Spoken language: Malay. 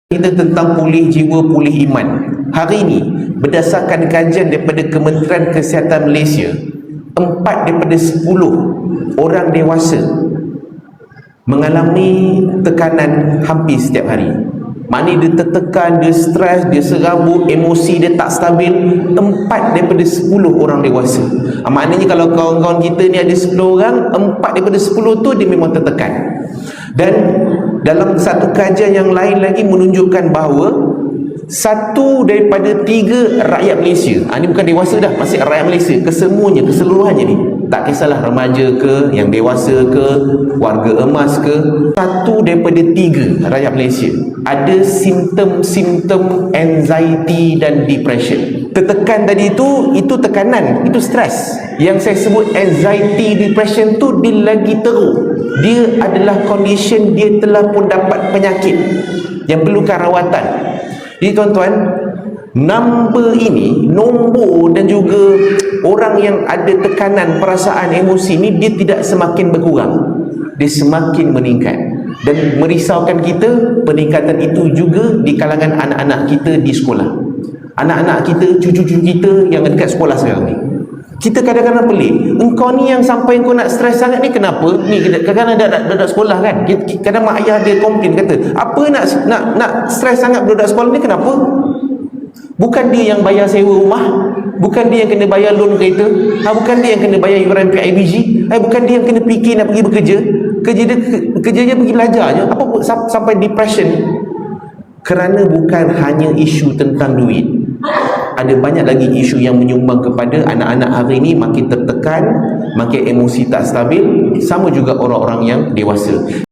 Kita tentang pulih jiwa, pulih iman. Hari ini, berdasarkan kajian daripada Kementerian Kesihatan Malaysia, 4 daripada 10 orang dewasa mengalami tekanan hampir setiap hari. Maknanya dia tertekan, dia stres, dia serabut, emosi dia tak stabil. 4 daripada 10 orang dewasa. Maknanya kalau kawan-kawan kita ni ada 10 orang, 4 daripada 10 tu dia memang tertekan. Dan dalam satu kajian yang lain lagi menunjukkan bahawa 1 daripada 3 rakyat Malaysia, ini bukan dewasa dah, masih rakyat Malaysia, kesemuanya, keseluruhannya ni, tak kisahlah remaja ke, yang dewasa ke, warga emas ke, 1 daripada 3 rakyat Malaysia ada simptom-simptom anxiety dan depression. Tertekan tadi itu tekanan, itu stres. Yang saya sebut anxiety, depression tu dia lagi teruk. Dia adalah condition, dia telah pun dapat penyakit yang perlukan rawatan. Jadi tuan-tuan, nombor dan juga orang yang ada tekanan perasaan emosi ni, dia tidak semakin berkurang, dia semakin meningkat. Dan merisaukan kita, peningkatan itu juga di kalangan anak-anak kita di sekolah. Anak-anak kita, cucu-cucu kita yang dekat sekolah sekarang ni, kita kadang-kadang pelik, engkau ni yang sampai kau nak stres sangat ni kenapa? Ni kadang-kadang dak sekolah kan, kadang mak ayah dia komplain, kata apa nak stres sangat budak sekolah ni, kenapa? Bukan dia yang bayar sewa rumah, bukan dia yang kena bayar loan kereta, bukan dia yang kena bayar iuran PIBG, bukan dia yang kena fikir nak pergi bekerja. Kerja dia pergi belajar je, apa sampai depression. Kerana bukan hanya isu tentang duit, ada banyak lagi isu yang menyumbang kepada anak-anak hari ini makin tertekan, makin emosi tak stabil, sama juga orang-orang yang dewasa.